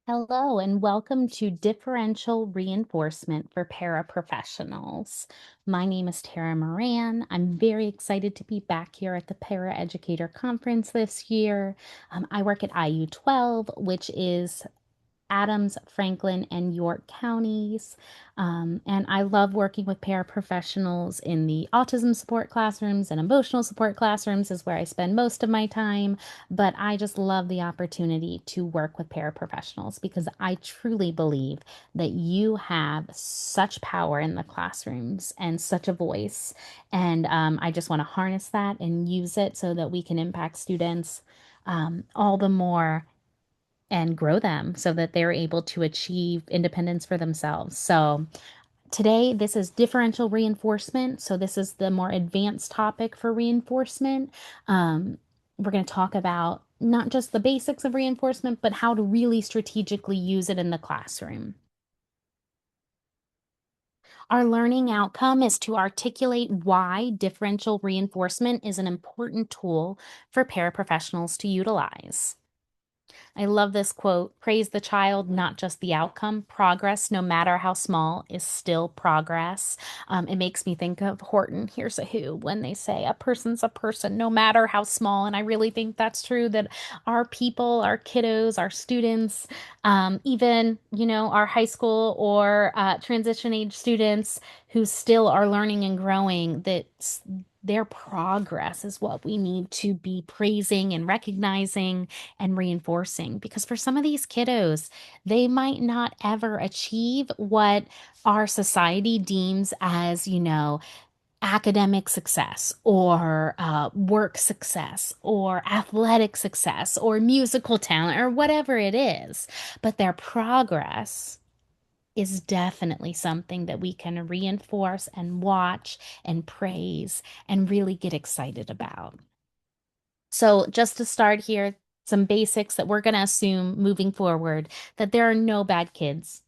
Hello, and welcome to Differential Reinforcement for Paraprofessionals. My name is Tara Moran. I'm very excited to be back here at the Para Educator Conference this year. I work at IU 12, which is Adams, Franklin, and York counties. And I love working with paraprofessionals in the autism support classrooms and emotional support classrooms is where I spend most of my time. But I just love the opportunity to work with paraprofessionals because I truly believe that you have such power in the classrooms and such a voice. And I just want to harness that and use it so that we can impact students all the more and grow them so that they're able to achieve independence for themselves. So, today, this is differential reinforcement. So, this is the more advanced topic for reinforcement. We're going to talk about not just the basics of reinforcement, but how to really strategically use it in the classroom. Our learning outcome is to articulate why differential reinforcement is an important tool for paraprofessionals to utilize. I love this quote: praise the child, not just the outcome. Progress, no matter how small, is still progress. It makes me think of Horton Hears a Who when they say a person's a person, no matter how small. And I really think that's true that our people, our kiddos, our students, even, our high school or transition age students who still are learning and growing, that their progress is what we need to be praising and recognizing and reinforcing because for some of these kiddos, they might not ever achieve what our society deems as, academic success or work success or athletic success or musical talent or whatever it is. But their progress is definitely something that we can reinforce and watch and praise and really get excited about. So, just to start here, some basics that we're going to assume moving forward that there are no bad kids.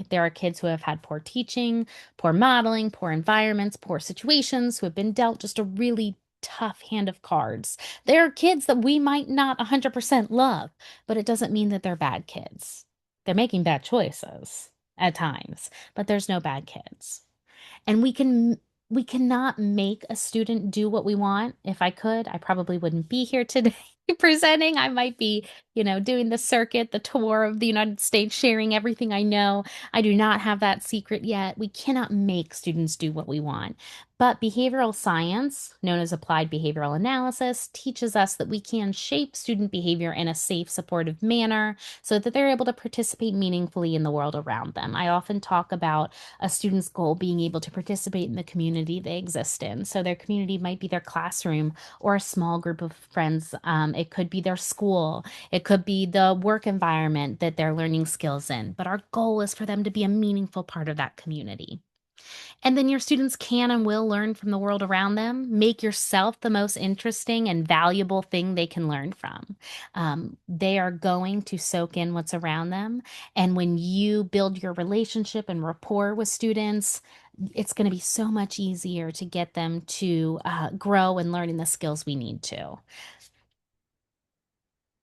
There are kids who have had poor teaching, poor modeling, poor environments, poor situations, who have been dealt just a really tough hand of cards. There are kids that we might not 100% love, but it doesn't mean that they're bad kids. They're making bad choices at times, but there's no bad kids. And we cannot make a student do what we want. If I could, I probably wouldn't be here today presenting. I might be, doing the circuit, the tour of the United States, sharing everything I know. I do not have that secret yet. We cannot make students do what we want. But behavioral science, known as applied behavioral analysis, teaches us that we can shape student behavior in a safe, supportive manner so that they're able to participate meaningfully in the world around them. I often talk about a student's goal being able to participate in the community they exist in. So their community might be their classroom or a small group of friends. It could be their school. It could be the work environment that they're learning skills in. But our goal is for them to be a meaningful part of that community. And then your students can and will learn from the world around them. Make yourself the most interesting and valuable thing they can learn from. They are going to soak in what's around them. And when you build your relationship and rapport with students, it's going to be so much easier to get them to grow and learning the skills we need to.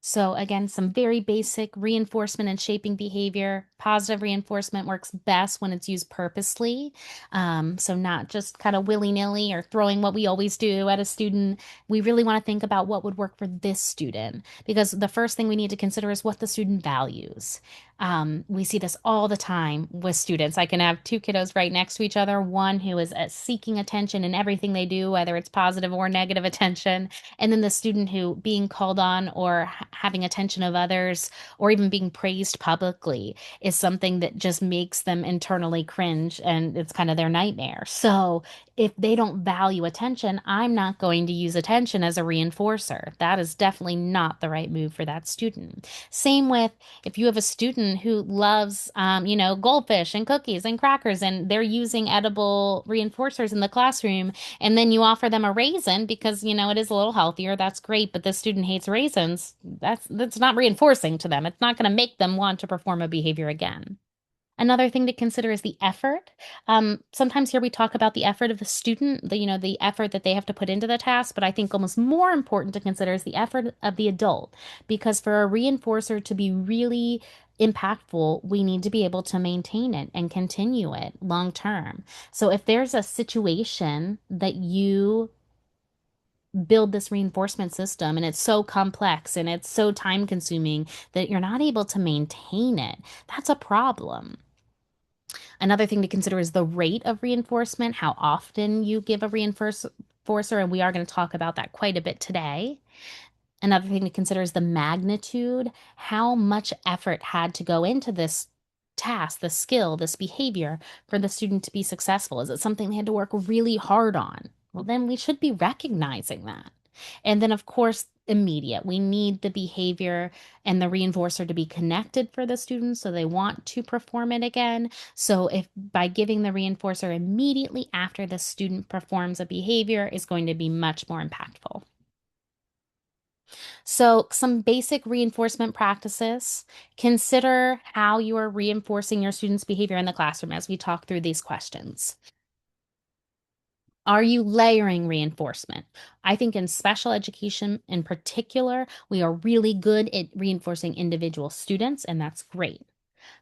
So, again, some very basic reinforcement and shaping behavior. Positive reinforcement works best when it's used purposely. So, not just kind of willy-nilly or throwing what we always do at a student. We really want to think about what would work for this student because the first thing we need to consider is what the student values. We see this all the time with students. I can have two kiddos right next to each other, one who is seeking attention in everything they do, whether it's positive or negative attention, and then the student who being called on or having attention of others or even being praised publicly is something that just makes them internally cringe and it's kind of their nightmare. So if they don't value attention, I'm not going to use attention as a reinforcer. That is definitely not the right move for that student. Same with if you have a student who loves, goldfish and cookies and crackers, and they're using edible reinforcers in the classroom, and then you offer them a raisin because, it is a little healthier, that's great, but this student hates raisins. That's not reinforcing to them. It's not going to make them want to perform a behavior again. Another thing to consider is the effort. Sometimes here we talk about the effort of the student, the effort that they have to put into the task, but I think almost more important to consider is the effort of the adult. Because for a reinforcer to be really impactful, we need to be able to maintain it and continue it long term. So if there's a situation that you build this reinforcement system and it's so complex and it's so time consuming that you're not able to maintain it, that's a problem. Another thing to consider is the rate of reinforcement, how often you give a reinforcer, and we are going to talk about that quite a bit today. Another thing to consider is the magnitude, how much effort had to go into this task, this skill, this behavior for the student to be successful. Is it something they had to work really hard on? Well, then we should be recognizing that. And then, of course, immediate. We need the behavior and the reinforcer to be connected for the students so they want to perform it again. So, if by giving the reinforcer immediately after the student performs a behavior is going to be much more impactful. So, some basic reinforcement practices. Consider how you are reinforcing your students' behavior in the classroom as we talk through these questions. Are you layering reinforcement? I think in special education in particular, we are really good at reinforcing individual students, and that's great.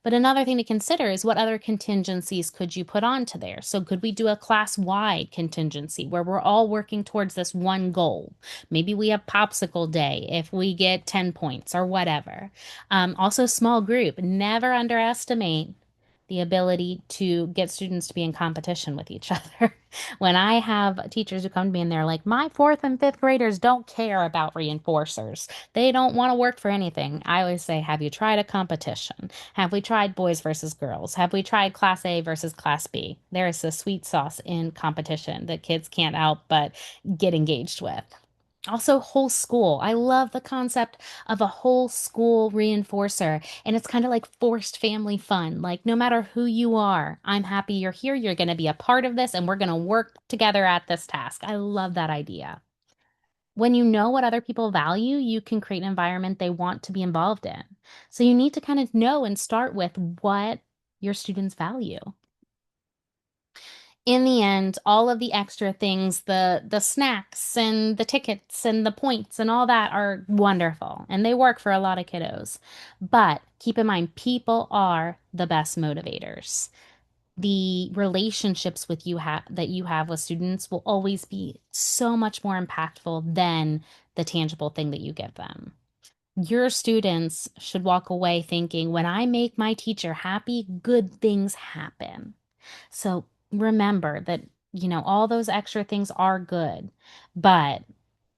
But another thing to consider is what other contingencies could you put onto there? So, could we do a class wide contingency where we're all working towards this one goal? Maybe we have popsicle day if we get 10 points or whatever. Also, small group. Never underestimate the ability to get students to be in competition with each other. When I have teachers who come to me and they're like, my fourth and fifth graders don't care about reinforcers. They don't want to work for anything. I always say, have you tried a competition? Have we tried boys versus girls? Have we tried class A versus class B? There is a sweet sauce in competition that kids can't help but get engaged with. Also, whole school. I love the concept of a whole school reinforcer. And it's kind of like forced family fun. Like, no matter who you are, I'm happy you're here. You're going to be a part of this, and we're going to work together at this task. I love that idea. When you know what other people value, you can create an environment they want to be involved in. So you need to kind of know and start with what your students value. In the end, all of the extra things, the snacks and the tickets and the points and all that are wonderful and they work for a lot of kiddos. But keep in mind, people are the best motivators. The relationships with that you have with students will always be so much more impactful than the tangible thing that you give them. Your students should walk away thinking, when I make my teacher happy, good things happen. So remember that, all those extra things are good, but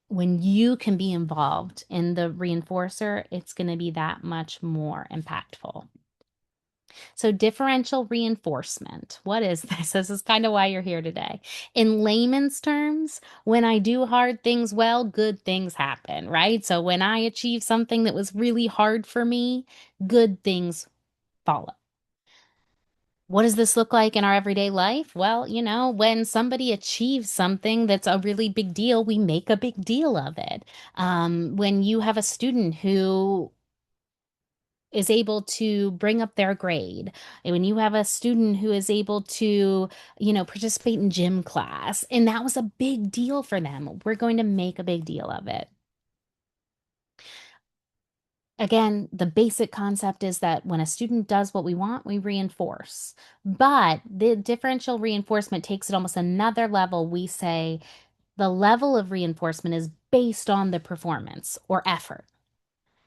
when you can be involved in the reinforcer, it's going to be that much more impactful. So, differential reinforcement. What is this? This is kind of why you're here today. In layman's terms, when I do hard things well, good things happen, right? So, when I achieve something that was really hard for me, good things follow. What does this look like in our everyday life? Well, when somebody achieves something that's a really big deal, we make a big deal of it. When you have a student who is able to bring up their grade, and when you have a student who is able to, participate in gym class, and that was a big deal for them, we're going to make a big deal of it. Again, the basic concept is that when a student does what we want, we reinforce. But the differential reinforcement takes it almost another level. We say the level of reinforcement is based on the performance or effort.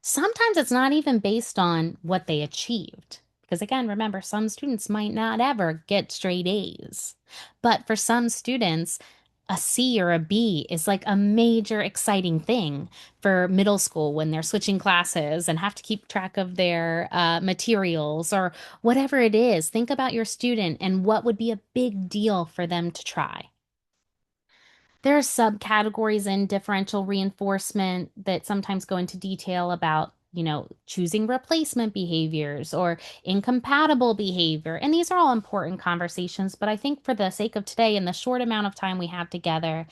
Sometimes it's not even based on what they achieved. Because again, remember, some students might not ever get straight A's. But for some students, a C or a B is like a major exciting thing for middle school when they're switching classes and have to keep track of their materials or whatever it is. Think about your student and what would be a big deal for them to try. There are subcategories in differential reinforcement that sometimes go into detail about, choosing replacement behaviors or incompatible behavior. And these are all important conversations, but I think for the sake of today and the short amount of time we have together,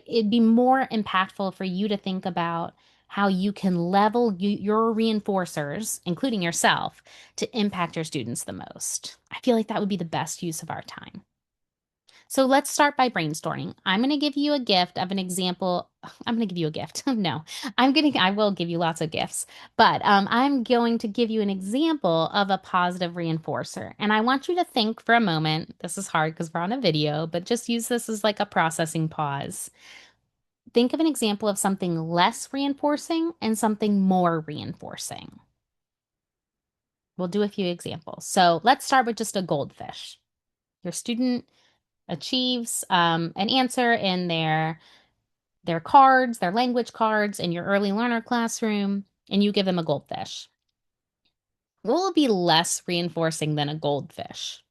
it'd be more impactful for you to think about how you can level your reinforcers, including yourself, to impact your students the most. I feel like that would be the best use of our time. So let's start by brainstorming. I'm going to give you a gift of an example. I'm going to give you a gift. No, I will give you lots of gifts, but I'm going to give you an example of a positive reinforcer. And I want you to think for a moment. This is hard because we're on a video, but just use this as like a processing pause. Think of an example of something less reinforcing and something more reinforcing. We'll do a few examples. So let's start with just a goldfish. Your student achieves an answer in their cards, their language cards in your early learner classroom, and you give them a goldfish. What will be less reinforcing than a goldfish?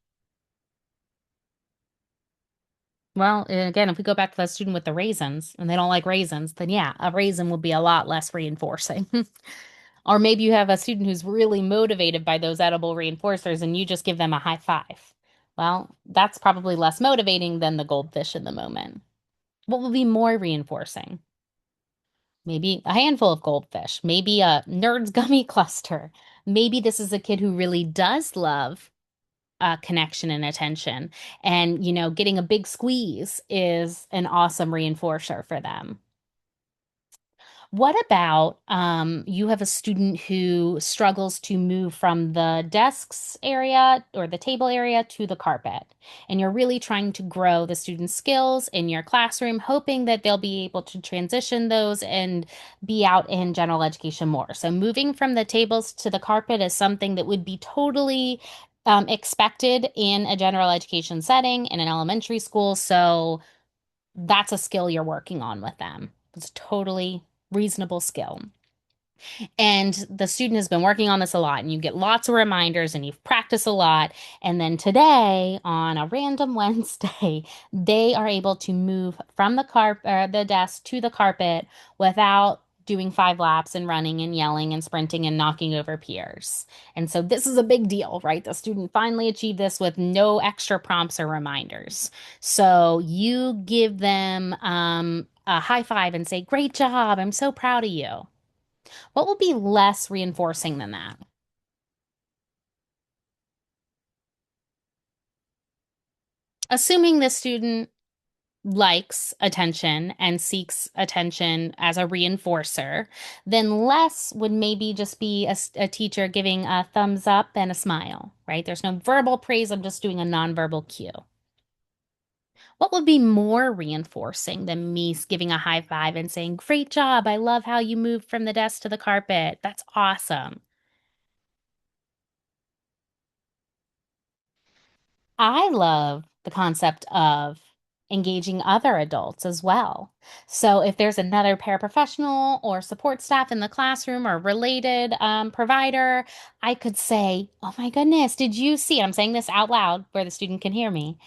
Well, again, if we go back to that student with the raisins and they don't like raisins, then yeah, a raisin will be a lot less reinforcing. Or maybe you have a student who's really motivated by those edible reinforcers and you just give them a high five. Well, that's probably less motivating than the goldfish in the moment. What will be more reinforcing? Maybe a handful of goldfish, maybe a nerd's gummy cluster. Maybe this is a kid who really does love connection and attention. And, getting a big squeeze is an awesome reinforcer for them. What about you have a student who struggles to move from the desks area or the table area to the carpet, and you're really trying to grow the student's skills in your classroom, hoping that they'll be able to transition those and be out in general education more. So moving from the tables to the carpet is something that would be totally expected in a general education setting in an elementary school. So that's a skill you're working on with them. It's a totally reasonable skill. And the student has been working on this a lot, and you get lots of reminders and you've practiced a lot. And then today, on a random Wednesday, they are able to move from the desk to the carpet without doing 5 laps and running and yelling and sprinting and knocking over peers. And so this is a big deal, right? The student finally achieved this with no extra prompts or reminders. So you give them a high five and say, "Great job. I'm so proud of you." What will be less reinforcing than that? Assuming the student likes attention and seeks attention as a reinforcer, then less would maybe just be a teacher giving a thumbs up and a smile, right? There's no verbal praise. I'm just doing a nonverbal cue. What would be more reinforcing than me giving a high five and saying, "Great job. I love how you moved from the desk to the carpet. That's awesome." I love the concept of engaging other adults as well. So if there's another paraprofessional or support staff in the classroom or related provider, I could say, "Oh my goodness, did you see?" I'm saying this out loud where the student can hear me.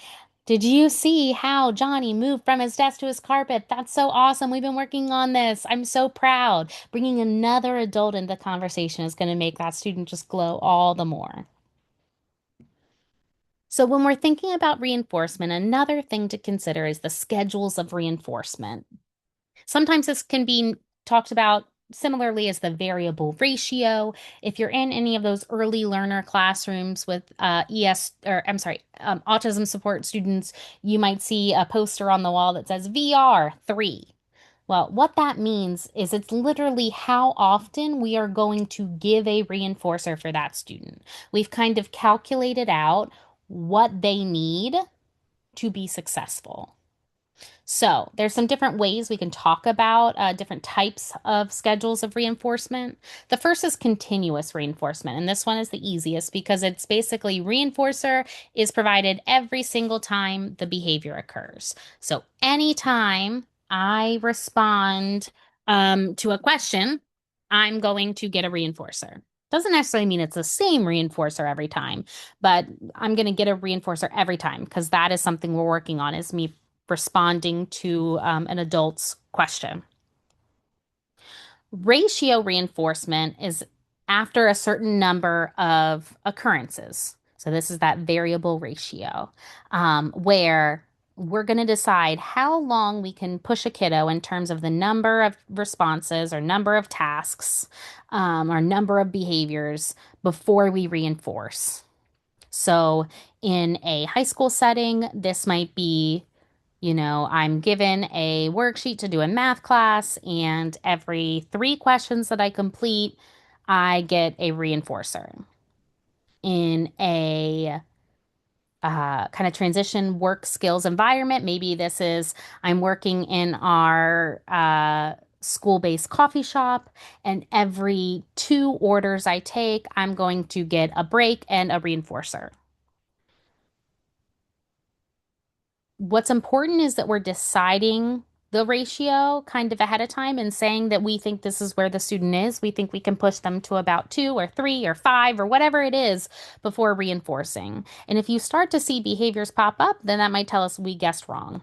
"Did you see how Johnny moved from his desk to his carpet? That's so awesome. We've been working on this. I'm so proud." Bringing another adult into the conversation is going to make that student just glow all the more. So, when we're thinking about reinforcement, another thing to consider is the schedules of reinforcement. Sometimes this can be talked about similarly as the variable ratio. If you're in any of those early learner classrooms with autism support students, you might see a poster on the wall that says VR 3. Well, what that means is it's literally how often we are going to give a reinforcer for that student. We've kind of calculated out what they need to be successful. So there's some different ways we can talk about different types of schedules of reinforcement. The first is continuous reinforcement, and this one is the easiest because it's basically reinforcer is provided every single time the behavior occurs. So anytime I respond to a question, I'm going to get a reinforcer. Doesn't necessarily mean it's the same reinforcer every time, but I'm going to get a reinforcer every time because that is something we're working on is me responding to an adult's question. Ratio reinforcement is after a certain number of occurrences. So this is that variable ratio where we're going to decide how long we can push a kiddo in terms of the number of responses or number of tasks or number of behaviors before we reinforce. So in a high school setting, this might be, I'm given a worksheet to do in math class, and every 3 questions that I complete, I get a reinforcer. In a kind of transition work skills environment. Maybe this is I'm working in our school-based coffee shop, and every 2 orders I take, I'm going to get a break and a reinforcer. What's important is that we're deciding the ratio kind of ahead of time and saying that we think this is where the student is. We think we can push them to about 2 or 3 or 5 or whatever it is before reinforcing. And if you start to see behaviors pop up, then that might tell us we guessed wrong.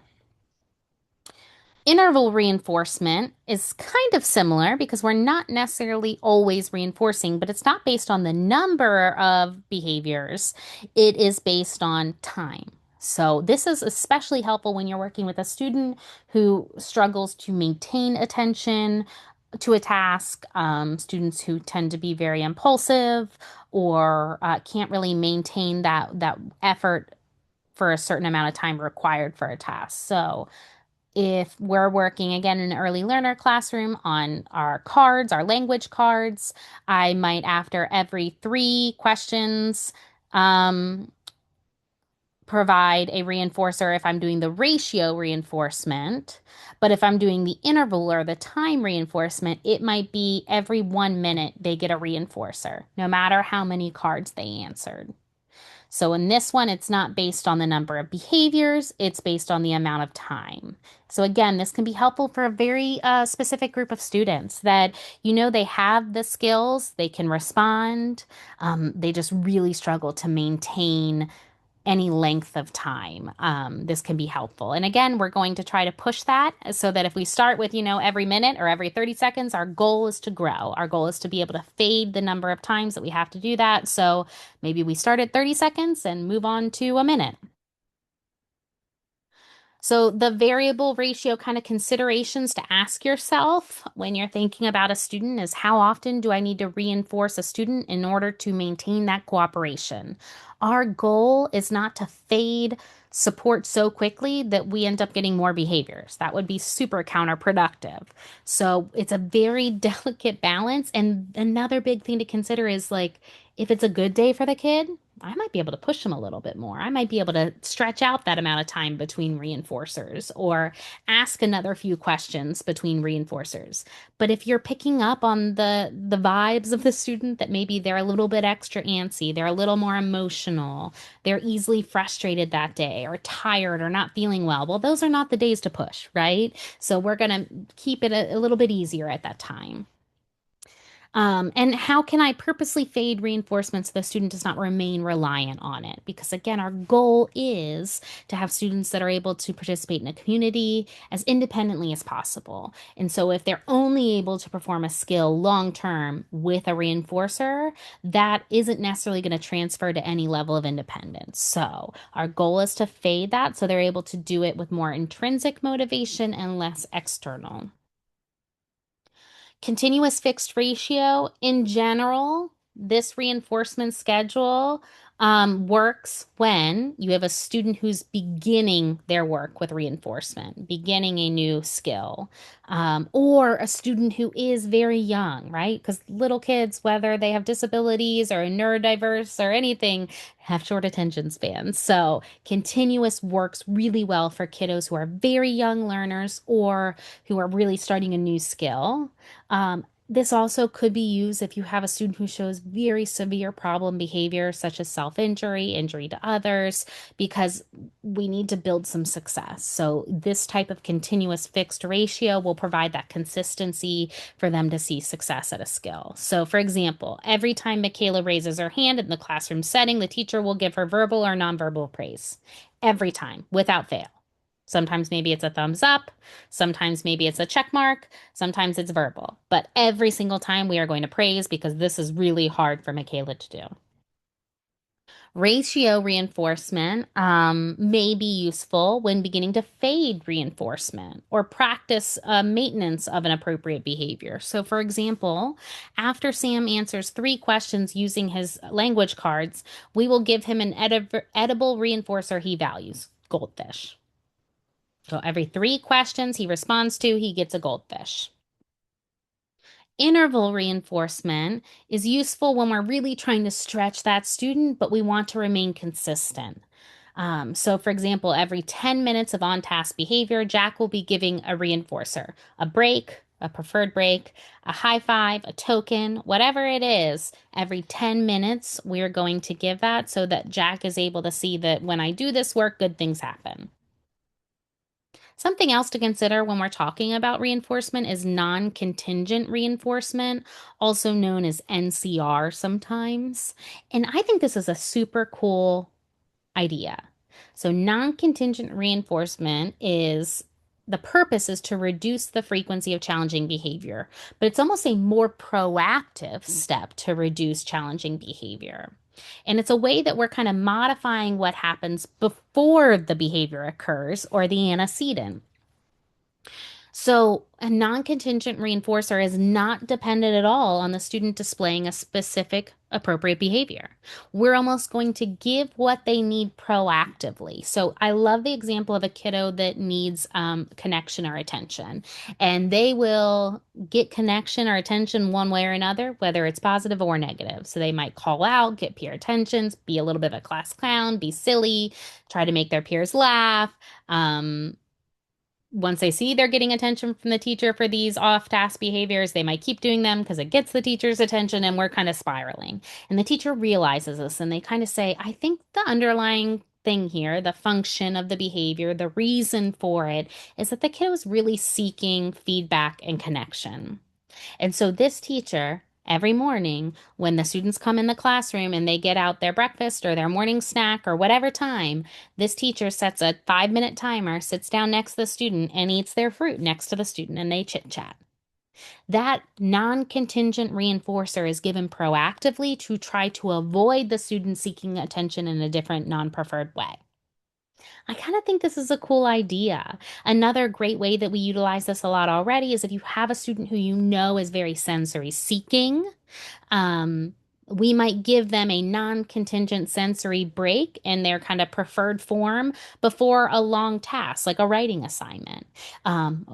Interval reinforcement is kind of similar because we're not necessarily always reinforcing, but it's not based on the number of behaviors. It is based on time. So this is especially helpful when you're working with a student who struggles to maintain attention to a task, students who tend to be very impulsive or can't really maintain that effort for a certain amount of time required for a task. So if we're working again in an early learner classroom on our cards, our language cards, I might, after every 3 questions, um, provide a reinforcer if I'm doing the ratio reinforcement. But if I'm doing the interval or the time reinforcement, it might be every 1 minute they get a reinforcer, no matter how many cards they answered. So in this one, it's not based on the number of behaviors, it's based on the amount of time. So again, this can be helpful for a very specific group of students that they have the skills, they can respond, they just really struggle to maintain any length of time. This can be helpful. And again, we're going to try to push that so that if we start with, every minute or every 30 seconds, our goal is to grow. Our goal is to be able to fade the number of times that we have to do that. So maybe we start at 30 seconds and move on to a minute. So, the variable ratio kind of considerations to ask yourself when you're thinking about a student is how often do I need to reinforce a student in order to maintain that cooperation? Our goal is not to fade support so quickly that we end up getting more behaviors. That would be super counterproductive. So, it's a very delicate balance. And another big thing to consider is like, if it's a good day for the kid, I might be able to push them a little bit more. I might be able to stretch out that amount of time between reinforcers or ask another few questions between reinforcers. But if you're picking up on the vibes of the student that maybe they're a little bit extra antsy, they're a little more emotional, they're easily frustrated that day or tired or not feeling well, those are not the days to push, right? So we're going to keep it a little bit easier at that time. And how can I purposely fade reinforcement so the student does not remain reliant on it? Because again, our goal is to have students that are able to participate in a community as independently as possible. And so if they're only able to perform a skill long term with a reinforcer, that isn't necessarily going to transfer to any level of independence. So our goal is to fade that so they're able to do it with more intrinsic motivation and less external. Continuous fixed ratio in general, this reinforcement schedule works when you have a student who's beginning their work with reinforcement, beginning a new skill, or a student who is very young, right? Because little kids, whether they have disabilities or are neurodiverse or anything, have short attention spans. So continuous works really well for kiddos who are very young learners or who are really starting a new skill. This also could be used if you have a student who shows very severe problem behavior, such as self-injury, injury to others, because we need to build some success. So this type of continuous fixed ratio will provide that consistency for them to see success at a skill. So for example, every time Michaela raises her hand in the classroom setting, the teacher will give her verbal or nonverbal praise. Every time, without fail. Sometimes maybe it's a thumbs up, sometimes maybe it's a check mark, sometimes it's verbal. But every single time we are going to praise because this is really hard for Michaela to do. Ratio reinforcement may be useful when beginning to fade reinforcement or practice maintenance of an appropriate behavior. So, for example, after Sam answers 3 questions using his language cards, we will give him an edible reinforcer he values, goldfish. So, every 3 questions he responds to, he gets a goldfish. Interval reinforcement is useful when we're really trying to stretch that student, but we want to remain consistent. So, for example, every 10 minutes of on task behavior, Jack will be giving a reinforcer, a break, a preferred break, a high five, a token, whatever it is. Every 10 minutes, we're going to give that so that Jack is able to see that when I do this work, good things happen. Something else to consider when we're talking about reinforcement is non-contingent reinforcement, also known as NCR sometimes. And I think this is a super cool idea. So, non-contingent reinforcement is the purpose is to reduce the frequency of challenging behavior, but it's almost a more proactive step to reduce challenging behavior. And it's a way that we're kind of modifying what happens before the behavior occurs or the antecedent. So, a non contingent reinforcer is not dependent at all on the student displaying a specific appropriate behavior. We're almost going to give what they need proactively. So, I love the example of a kiddo that needs connection or attention, and they will get connection or attention one way or another, whether it's positive or negative. So, they might call out, get peer attentions, be a little bit of a class clown, be silly, try to make their peers laugh. Um, Once they see they're getting attention from the teacher for these off-task behaviors, they might keep doing them because it gets the teacher's attention and we're kind of spiraling. And the teacher realizes this and they kind of say, I think the underlying thing here, the function of the behavior, the reason for it is that the kid was really seeking feedback and connection. And so this teacher, every morning, when the students come in the classroom and they get out their breakfast or their morning snack or whatever time, this teacher sets a 5 minute timer, sits down next to the student, and eats their fruit next to the student, and they chit chat. That non contingent reinforcer is given proactively to try to avoid the student seeking attention in a different non preferred way. I kind of think this is a cool idea. Another great way that we utilize this a lot already is if you have a student who you know is very sensory seeking, um, we might give them a non-contingent sensory break in their kind of preferred form before a long task, like a writing assignment.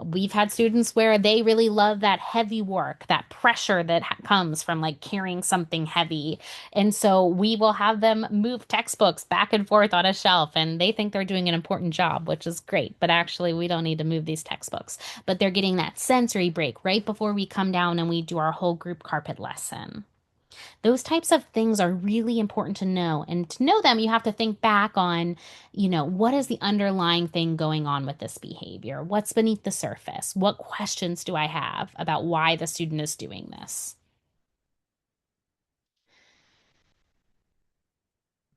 We've had students where they really love that heavy work, that pressure that comes from like carrying something heavy. And so we will have them move textbooks back and forth on a shelf, and they think they're doing an important job, which is great. But actually, we don't need to move these textbooks. But they're getting that sensory break right before we come down and we do our whole group carpet lesson. Those types of things are really important to know. And to know them, you have to think back on, what is the underlying thing going on with this behavior? What's beneath the surface? What questions do I have about why the student is doing this?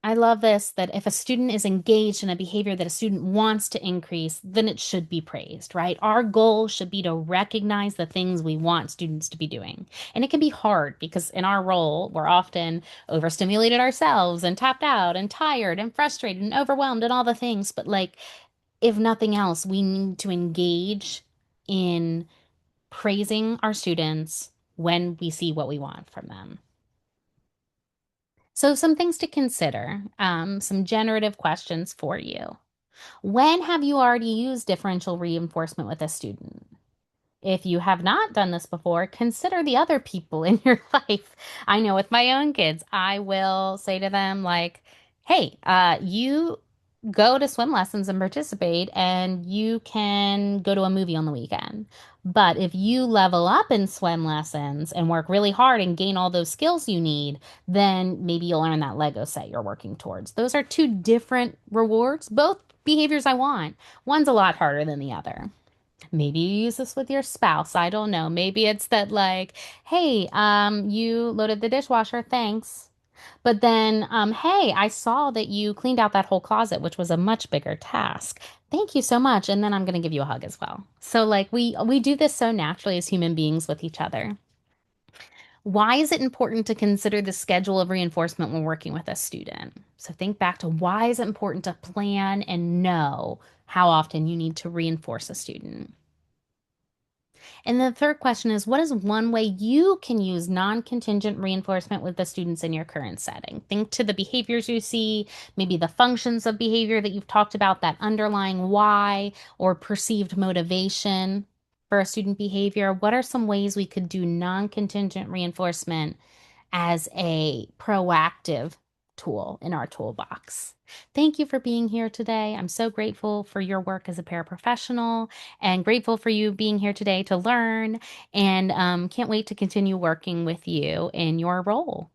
I love this that if a student is engaged in a behavior that a student wants to increase, then it should be praised, right? Our goal should be to recognize the things we want students to be doing. And it can be hard because in our role, we're often overstimulated ourselves and tapped out and tired and frustrated and overwhelmed and all the things. But like, if nothing else, we need to engage in praising our students when we see what we want from them. So, some things to consider, some generative questions for you. When have you already used differential reinforcement with a student? If you have not done this before, consider the other people in your life. I know with my own kids, I will say to them, like, hey, you go to swim lessons and participate, and you can go to a movie on the weekend. But if you level up in swim lessons and work really hard and gain all those skills you need, then maybe you'll earn that Lego set you're working towards. Those are two different rewards, both behaviors I want. One's a lot harder than the other. Maybe you use this with your spouse. I don't know. Maybe it's that like, hey, you loaded the dishwasher, thanks. But then, hey, I saw that you cleaned out that whole closet, which was a much bigger task. Thank you so much. And then I'm going to give you a hug as well. So like we do this so naturally as human beings with each other. Why is it important to consider the schedule of reinforcement when working with a student? So think back to why is it important to plan and know how often you need to reinforce a student? And the third question is, what is one way you can use non-contingent reinforcement with the students in your current setting? Think to the behaviors you see, maybe the functions of behavior that you've talked about, that underlying why or perceived motivation for a student behavior. What are some ways we could do non-contingent reinforcement as a proactive tool in our toolbox? Thank you for being here today. I'm so grateful for your work as a paraprofessional and grateful for you being here today to learn and can't wait to continue working with you in your role.